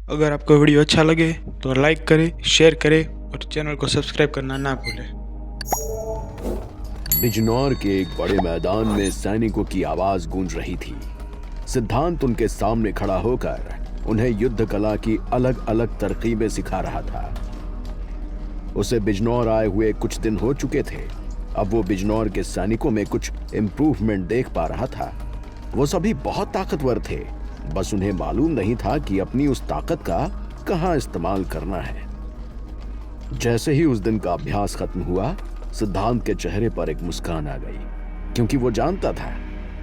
अगर आपको वीडियो अच्छा लगे तो लाइक करें, शेयर करें और चैनल को सब्सक्राइब करना ना भूलें। बिजनौर के एक बड़े मैदान में सैनिकों की आवाज गूंज रही थी। सिद्धांत उनके सामने खड़ा होकर उन्हें युद्ध कला की अलग अलग तरकीबें सिखा रहा था। उसे बिजनौर आए हुए कुछ दिन हो चुके थे। अब वो बिजनौर के सैनिकों में कुछ इम्प्रूवमेंट देख पा रहा था। वो सभी बहुत ताकतवर थे, बस उन्हें मालूम नहीं था कि अपनी उस ताकत का कहाँ इस्तेमाल करना है। जैसे ही उस दिन का अभ्यास खत्म हुआ, सिद्धांत के चेहरे पर एक मुस्कान आ गई, क्योंकि वो जानता था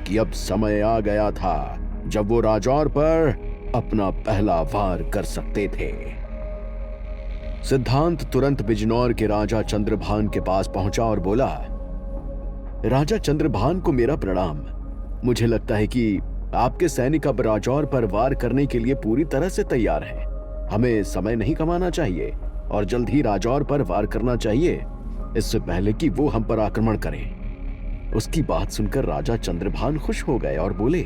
कि अब समय आ गया था जब वो राजौर पर अपना पहला वार कर सकते थे। सिद्धांत तुरंत बिजनौर के राजा चंद्रभान के पास पहुंचा और बोला, राजा चंद्रभान को मेरा प्रणाम। मुझे लगता है कि आपके सैनिक अब राजौर पर वार करने के लिए पूरी तरह से तैयार हैं। हमें समय नहीं कमाना चाहिए और जल्द ही राजौर पर वार करना चाहिए, इससे पहले कि वो हम पर आक्रमण करें। उसकी बात सुनकर राजा चंद्रभान खुश हो गए और बोले,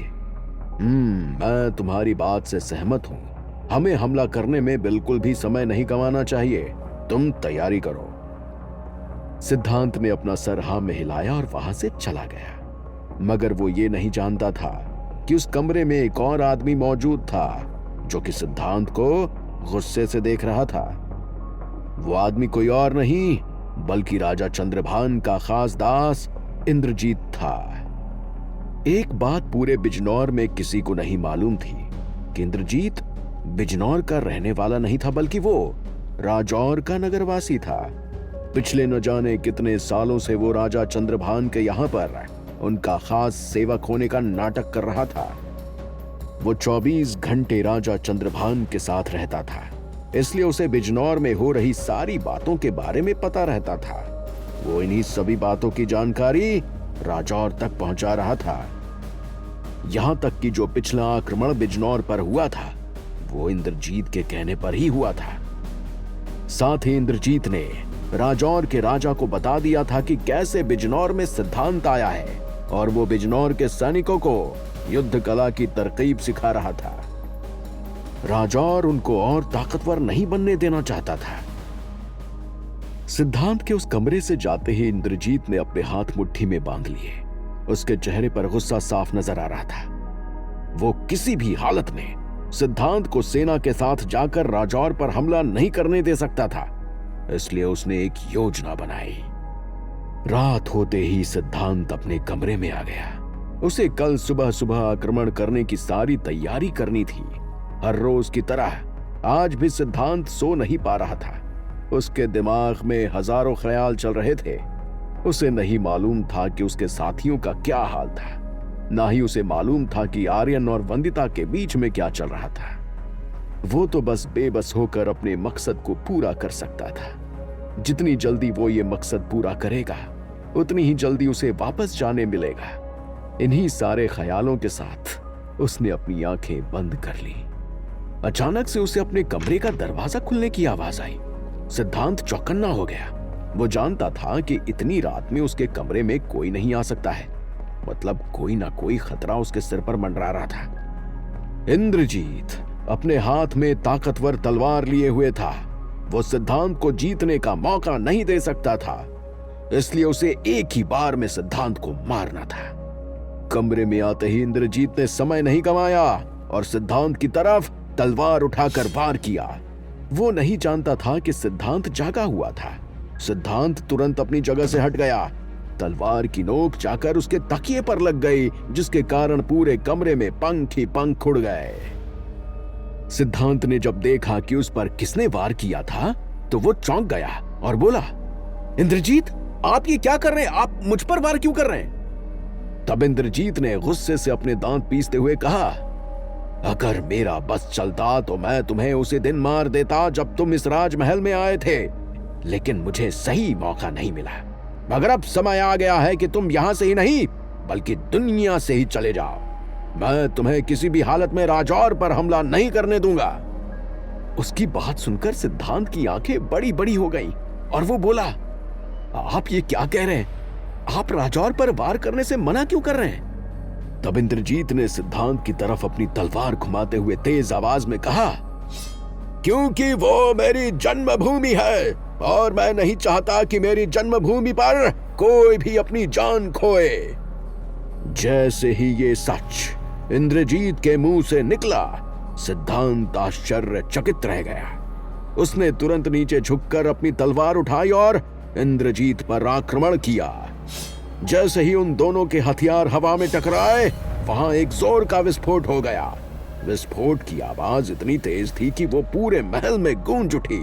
मैं तुम्हारी बात से सहमत हूं। हमें हमला करने में बिल्कुल भी समय नहीं गंवाना चाहिए। तुम तैयारी करो। सिद्धांत ने अपना सर हाँ में हिलाया और वहां से चला गया, मगर वो ये नहीं जानता था कि उस कमरे में एक और आदमी मौजूद था जो कि सिद्धांत को गुस्से से देख रहा था। वो आदमी कोई और नहीं बल्कि राजा चंद्रभान का खास दास इंद्रजीत था। एक बात पूरे बिजनौर में किसी को नहीं मालूम थी कि इंद्रजीत बिजनौर का रहने वाला नहीं था, बल्कि वो राजौर का नगरवासी था। पिछले न जाने कितने सालों से वो राजा चंद्रभान के यहाँ पर उनका खास सेवक होने का नाटक कर रहा था। वो 24 घंटे राजा चंद्रभान के साथ रहता था, इसलिए उसे बिजनौर में हो रही सारी बातों के बारे में पता रहता था। वो इन्हीं सभी बातों की जानकारी राजौर तक पहुंचा रहा था। यहां तक कि जो पिछला आक्रमण बिजनौर पर हुआ था वो इंद्रजीत के कहने पर ही हुआ था। साथ ही इंद्रजीत ने राजौर के राजा को बता दिया था कि कैसे बिजनौर में सिद्धांत आया है और वो बिजनौर के सैनिकों को युद्ध कला की तरकीब सिखा रहा था। राजौर उनको और ताकतवर नहीं बनने देना चाहता था। सिद्धांत के उस कमरे से जाते ही इंद्रजीत ने अपने हाथ मुट्ठी में बांध लिए। उसके चेहरे पर गुस्सा साफ नजर आ रहा था। वो किसी भी हालत में सिद्धांत को सेना के साथ जाकर राजौर पर हमला नहीं करने दे सकता था, इसलिए उसने एक योजना बनाई। रात होते ही सिद्धांत अपने कमरे में आ गया। उसे कल सुबह सुबह आक्रमण करने की सारी तैयारी करनी थी। हर रोज की तरह आज भी सिद्धांत सो नहीं पा रहा था। उसके दिमाग में हजारों ख्याल चल रहे थे। उसे नहीं मालूम था कि उसके साथियों का क्या हाल था, ना ही उसे मालूम था कि आर्यन और वंदिता के बीच में क्या चल रहा था। वो तो बस बेबस होकर अपने मकसद को पूरा कर सकता था। जितनी जल्दी वो ये मकसद पूरा करेगा उतनी ही जल्दी उसे वापस जाने मिलेगा। इन्हीं सारे ख्यालों के साथ उसने अपनी आंखें बंद कर ली। अचानक से उसे अपने कमरे का दरवाजा खुलने की आवाज आई। सिद्धांत चौकन्ना हो गया। वो जानता था कि इतनी रात में उसके कमरे में कोई नहीं आ सकता है, मतलब कोई ना कोई खतरा उसके सिर पर मंडरा रहा था। इंद्रजीत अपने हाथ में ताकतवर तलवार लिए हुए था। वो सिद्धांत को जीतने का मौका नहीं दे सकता था, इसलिए उसे एक ही बार में सिद्धांत को मारना था। कमरे में आते ही इंद्रजीत ने समय नहीं गंवाया और सिद्धांत की तरफ तलवार उठाकर वार किया। वो नहीं जानता था कि सिद्धांत जागा हुआ था। सिद्धांत तुरंत अपनी जगह से हट गया। तलवार की नोक जाकर उसके तकिए पर लग गई, जिसके कारण पूरे कमरे में पंख ही पंख उड़ गए। सिद्धांत ने जब देखा कि उस पर किसने वार किया था तो वो चौंक गया और बोला, इंद्रजीत, आप ये क्या कर रहे हैं? आप मुझ पर वार क्यों कर रहे हैं? तब इंद्रजीत ने गुस्से से अपने दांत पीसते हुए कहा, अगर मेरा बस चलता तो मैं तुम्हें उसी दिन मार देता जब तुम इस राजमहल में आए थे, लेकिन मुझे सही मौका नहीं मिला। मगर अब समय आ गया है कि तुम यहां से ही नहीं बल्कि दुनिया से ही चले जाओ। मैं तुम्हें किसी भी हालत में राजौर पर हमला नहीं करने दूंगा। उसकी बात सुनकर सिद्धांत की आंखें बड़ी बड़ी हो गईं और वो बोला, आप ये क्या कह रहे हैं? आप राजौर पर वार करने से मना क्यों कर रहे हैं? तब इंद्रजीत ने सिद्धांत की तरफ अपनी तलवार घुमाते हुए तेज आवाज में कहा, क्योंकि वो मेरी जन्मभूमि है और मैं नहीं चाहता कि मेरी जन्मभूमि पर कोई भी अपनी जान खोए। जैसे ही ये सच इंद्रजीत के मुंह से निकला, सिद्धांत आश्चर्यचकित रह गया। उसने तुरंत नीचे झुककर अपनी तलवार उठाई और इंद्रजीत पर आक्रमण किया। जैसे ही उन दोनों के हथियार हवा में टकराए, वहां एक जोर का विस्फोट हो गया। विस्फोट की आवाज इतनी तेज थी कि वो पूरे महल में गूंज उठी।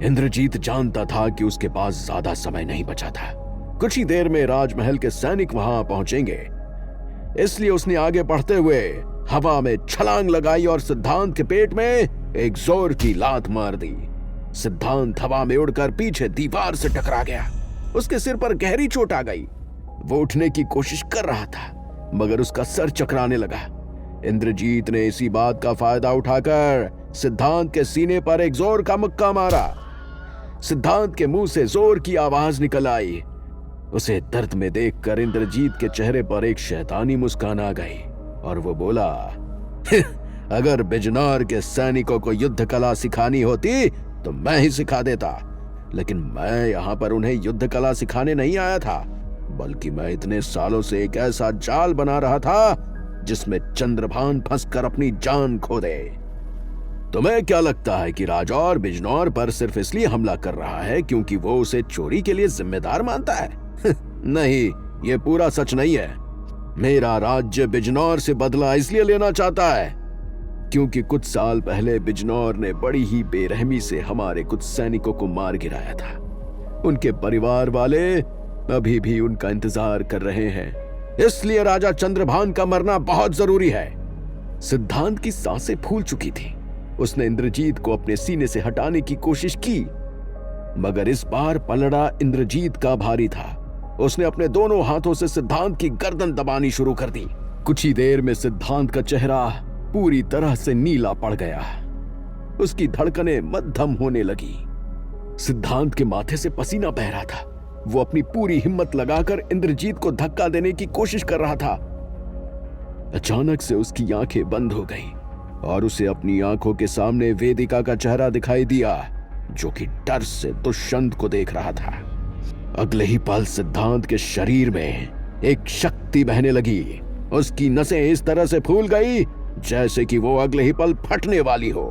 इंद्रजीत जानता था कि उसके पास ज्यादा समय नहीं बचा था। कुछ ही देर में राजमहल के सैनिक वहां पहुंचेंगे, इसलिए उसने आगे बढ़ते हुए हवा में छलांग लगाई और सिद्धांत के पेट में एक जोर की लात मार दी। सिद्धांत हवा में उड़कर पीछे दीवार से टकरा गया। उसके सिर पर गहरी चोट आ गई। वो उठने की कोशिश कर रहा था, मगर उसका सर चकराने लगा। इंद्रजीत ने इसी बात का फायदा उठाकर सिद्धांत के सीने पर एक जोर का मुक्का मारा। सिद्धांत के मुंह से जोर की आवाज निकल आई। उसे दर्द में देखकर इंद्रजीत के चेहरे पर एक शैतानी मुस्कान आ गई और वो बोला, अगर बिजनौर के सैनिकों को युद्ध कला सिखानी होती तो मैं ही सिखा देता, लेकिन मैं यहां पर उन्हें युद्ध कला सिखाने नहीं आया था, बल्कि मैं इतने सालों से एक ऐसा जाल बना रहा था जिसमें चंद्रभान फंसकर अपनी जान खो दे। तुम्हें क्या लगता है कि राजौर बिजनौर पर सिर्फ इसलिए हमला कर रहा है क्योंकि वो उसे चोरी के लिए जिम्मेदार मानता है? नहीं, ये पूरा सच नहीं है। मेरा राज्य बिजनौर से बदला इसलिए लेना चाहता है क्योंकि कुछ साल पहले बिजनौर ने बड़ी ही बेरहमी से हमारे कुछ सैनिकों को मार गिराया था। उनके परिवार वाले अभी भी उनका इंतजार कर रहे हैं, इसलिए राजा चंद्रभान का मरना बहुत जरूरी है। सिद्धांत की सांसें फूल चुकी थी। उसने इंद्रजीत को अपने सीने से हटाने की कोशिश की, मगर इस बार पलड़ा इंद्रजीत का भारी था। उसने अपने दोनों हाथों से सिद्धांत की गर्दन दबानी शुरू कर दी। कुछ ही देर में सिद्धांत का चेहरा पूरी तरह से नीला पड़ गया। उसकी धड़कनें मध्यम होने लगी। सिद्धांत के माथे से पसीना बह रहा था। वो अपनी पूरी हिम्मत लगाकर इंद्रजीत को धक्का देने की कोशिश कर रहा था। अचानक से उसकी आंखें बंद हो गईं और उसे अपनी आंखों के सामने वेदिका का चेहरा दिखाई दिया, जो कि डर से दुष्यंत को देख रहा था। अगले ही पल सिद्धांत के शरीर में एक शक्ति बहने लगी। उसकी नसें इस तरह से फूल गई जैसे कि वो अगले ही पल फटने वाली हो।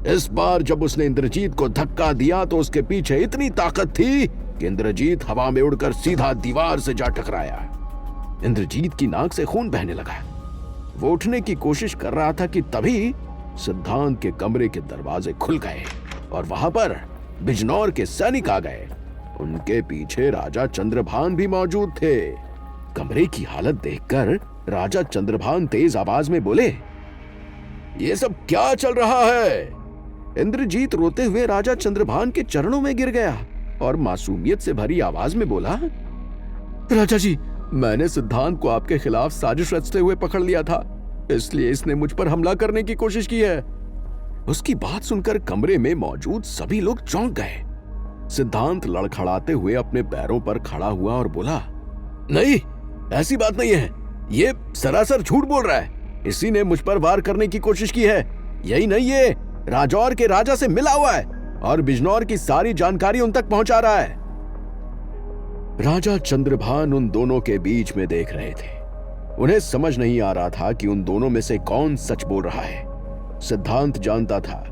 इस बार जब उसने इंद्रजीत को धक्का दिया तो उसके पीछे इतनी ताकत थी कि इंद्रजीत हवा में उड़कर सीधा दीवार से जा टकराया। इंद्रजीत की नाक से खून बहने लगा। वो उठने की कोशिश कर रहा था कि तभी सिद्धांत के कमरे के दरवाजे खुल गए और वहां पर बिजनौर के सैनिक आ गए। उनके पीछे राजा चंद्रभान भी मौजूद थे। कमरे की हालत देखकर राजा चंद्रभान तेज आवाज में बोले, ये सब क्या चल रहा है? इंद्रजीत रोते हुए राजा चंद्रभान के चरणों में गिर गया और मासूमियत से भरी आवाज में बोला, राजा जी, मैंने सिद्धांत को आपके खिलाफ साजिश रचते हुए पकड़ लिया था, इसलिए इसने मुझ पर हमला करने की कोशिश की है। उसकी बात सुनकर कमरे में मौजूद सभी लोग चौंक गए। सिद्धांत लड़खड़ाते हुए अपने पैरों पर खड़ा हुआ और बोला, नहीं, ऐसी बात नहीं है। ये सरासर झूठ बोल रहा है। इसी ने मुझ पर वार करने की कोशिश की है। यही नहीं, ये राजौर के राजा से मिला हुआ है और बिजनौर की सारी जानकारी उन तक पहुंचा रहा है। राजा चंद्रभान उन दोनों के बीच में देख रहे थे। उन्हें समझ नहीं आ रहा था कि उन दोनों में से कौन सच बोल रहा है। सिद्धांत जानता था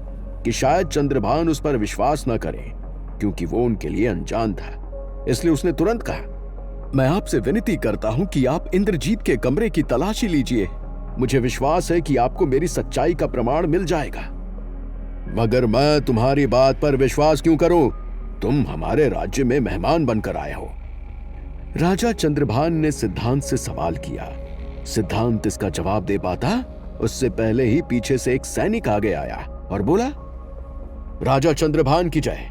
कि शायद चंद्रभान उस पर विश्वास न करे क्योंकि वो उनके लिए अनजान था। इसलिए उसने तुरंत कहा, मैं आपसे विनती करता हूं कि आप इंद्रजीत के कमरे की तलाशी लीजिए। मुझे विश्वास है कि आपको मेरी सच्चाई का प्रमाण मिल जाएगा। मगर मैं तुम्हारी बात पर विश्वास क्यों करूं? तुम हमारे राज्य में मेहमान बनकर आए हो। राजा चंद्रभान ने सिद्धांत से सवाल किया। सिद्धांत इसका जवाब दे पाता उससे पहले ही पीछे से एक सैनिक आगे आया और बोला, राजा चंद्रभान की जय।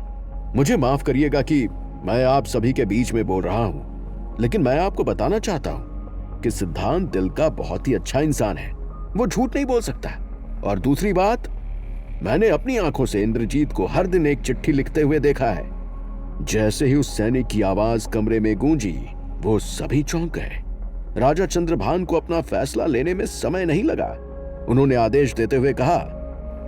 मुझे माफ करिएगा कि मैं आप सभी के बीच में बोल रहा हूं, लेकिन मैं आपको बताना चाहता हूं कि सिद्धांत दिल का बहुत ही अच्छा इंसान है। वो झूठ नहीं बोल सकता। और दूसरी बात, मैंने अपनी आंखों से इंद्रजीत को हर दिन एक चिट्ठी लिखते हुए देखा है। जैसे ही उस सैनिक की आवाज कमरे में गूंजी, वो सभी चौंक गए। राजा चंद्रभान को अपना फैसला लेने में समय नहीं लगा। उन्होंने आदेश देते हुए कहा,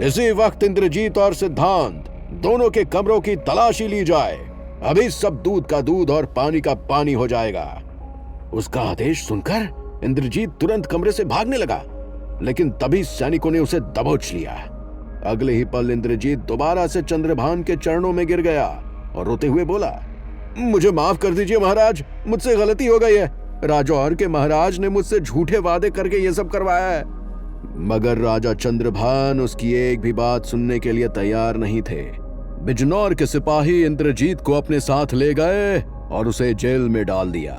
इसी वक्त इंद्रजीत और सिद्धांत दोनों के कमरों की तलाशी ली जाए। अभी सब दूध का दूध और पानी का पानी हो जाएगा। उसका आदेश सुनकर इंद्रजीत तुरंत कमरे से भागने लगा, लेकिन तभी सैनिकों ने उसे दबोच लिया। अगले ही पल इंद्रजीत दोबारा से चंद्रभान के चरणों में गिर गया और रोते हुए बोला, मुझे माफ कर दीजिए महाराज, मुझसे गलती हो गई है। राजौर के महाराज ने मुझसे झूठे वादे करके ये सब करवाया है। मगर राजा चंद्रभान उसकी एक भी बात सुनने के लिए तैयार नहीं थे। बिजनौर के सिपाही इंद्रजीत को अपने साथ ले गए और उसे जेल में डाल दिया।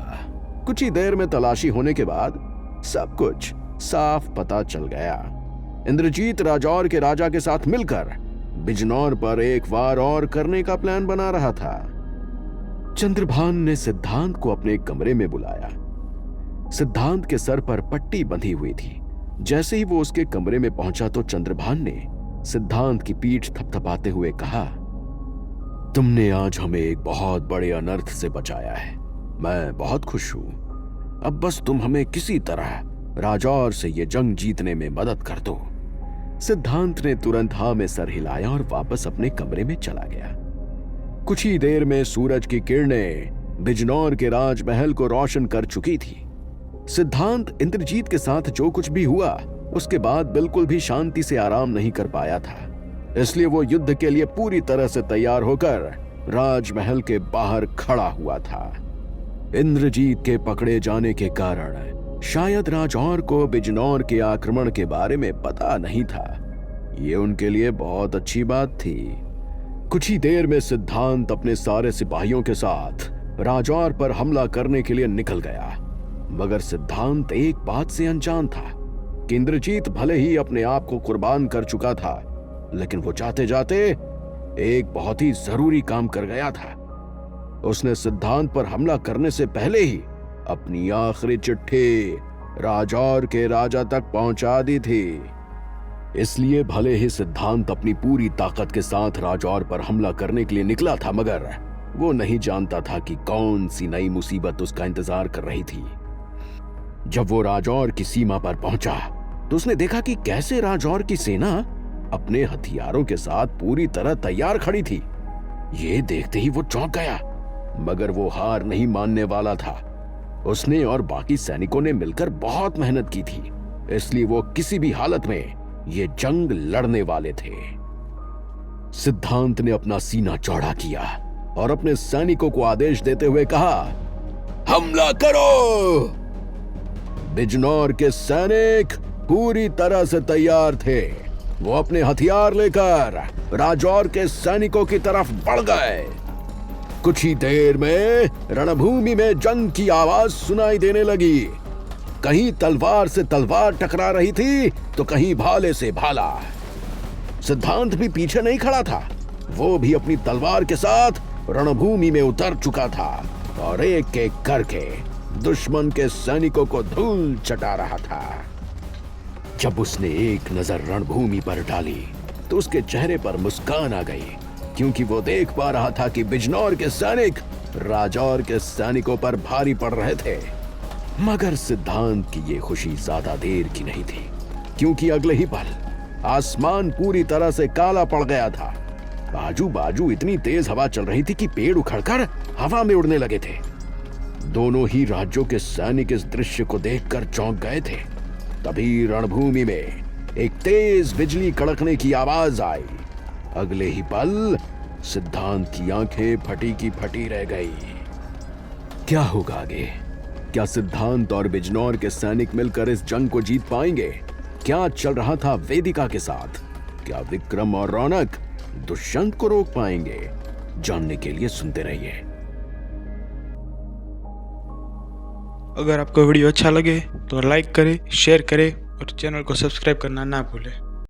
कुछ ही देर में तलाशी होने के बाद सब कुछ साफ पता चल गया। इंद्रजीत राजौर के राजा के साथ मिलकर बिजनौर पर एक वार और करने का प्लान बना रहा था। चंद्रभान ने सिद्धांत को अपने कमरे में बुलाया। सिद्धांत के सर पर पट्टी बंधी हुई थी। जैसे ही वो उसके कमरे में पहुंचा तो चंद्रभान ने सिद्धांत की पीठ थपथपाते हुए कहा, तुमने आज हमें एक बहुत बड़े अनर्थ से बचाया है। मैं बहुत खुश हूं। अब बस तुम हमें किसी तरह राजौर से ये जंग जीतने में मदद कर दो। सिद्धांत ने तुरंत हाँ में सर हिलाया और वापस अपने कमरे में चला गया। कुछ ही देर में सूरज की किरणें बिजनौर के राजमहल को रोशन कर चुकी थी। सिद्धांत इंद्रजीत के साथ जो कुछ भी हुआ उसके बाद बिल्कुल भी शांति से आराम नहीं कर पाया था। इसलिए वो युद्ध के लिए पूरी तरह से तैयार होकर राजमहल के बाहर खड़ा हुआ था। इंद्रजीत के पकड़े जाने के कारण शायद राजौर को बिजनौर के आक्रमण के बारे में पता नहीं था। ये उनके लिए बहुत अच्छी बात थी। कुछ ही देर में सिद्धांत अपने सारे सिपाहियों के साथ राजौर पर हमला करने के लिए निकल गया। मगर सिद्धांत एक बात से अनजान था कि इंद्रजीत भले ही अपने आप को कुर्बान कर चुका था, लेकिन वो जाते जाते एक बहुत ही जरूरी काम कर गया था। उसने सिद्धांत पर हमला करने से पहले ही अपनी आखिरी चिट्ठी राजौर के राजा तक पहुंचा दी थी। इसलिए भले ही सिद्धांत अपनी पूरी ताकत के साथ राजौर पर हमला करने के लिए निकला था, मगर वो नहीं जानता था कि कौन सी नई मुसीबत उसका इंतजार कर रही थी। जब वो राजौर की सीमा पर पहुंचा तो उसने देखा कि कैसे राजौर की सेना अपने हथियारों के साथ पूरी तरह तैयार खड़ी थी। ये देखते ही वो चौंक गया, मगर वो हार नहीं मानने वाला था। उसने और बाकी सैनिकों ने मिलकर बहुत मेहनत की थी, इसलिए वो किसी भी हालत में ये जंग लड़ने वाले थे। सिद्धांत ने अपना सीना चौड़ा किया और अपने सैनिकों को आदेश देते हुए कहा, हमला करो। बिजनौर के सैनिक पूरी तरह से तैयार थे। वो अपने हथियार लेकर राजौर के सैनिकों की तरफ बढ़ गए। कुछ ही देर में रणभूमि में जंग की आवाज सुनाई देने लगी। कहीं तलवार से तलवार टकरा रही थी तो कहीं भाले से भाला। सिद्धांत भी पीछे नहीं खड़ा था। वो भी अपनी तलवार के साथ रणभूमि में उतर चुका था और एक एक करके दुश्मन के सैनिकों को धूल चटा रहा था। जब उसने एक नजर रणभूमि पर डाली तो उसके चेहरे पर मुस्कान आ गई, क्योंकि वो देख पा रहा था कि बिजनौर के सैनिक राजौर के सैनिकों पर भारी पड़ रहे थे। मगर सिद्धांत की ये खुशी ज्यादा देर की नहीं थी, क्योंकि अगले ही पल आसमान पूरी तरह से काला पड़ गया था। बाजू बाजू इतनी तेज हवा चल रही थी कि पेड़ उखड़कर हवा में उड़ने लगे थे। दोनों ही राज्यों के सैनिक इस दृश्य को देखकर चौंक गए थे। तभी रणभूमि में एक तेज बिजली कड़कने की आवाज आई। अगले ही पल सिद्धांत की आंखें फटी की फटी रह गई। क्या होगा आगे? क्या सिद्धांत और बिजनौर के सैनिक मिलकर इस जंग को जीत पाएंगे? क्या चल रहा था वेदिका के साथ? क्या विक्रम और रौनक दुष्यंत को रोक पाएंगे? जानने के लिए सुनते रहिए। अगर आपको वीडियो अच्छा लगे तो लाइक करें, शेयर करें और चैनल को सब्सक्राइब करना ना भूलें।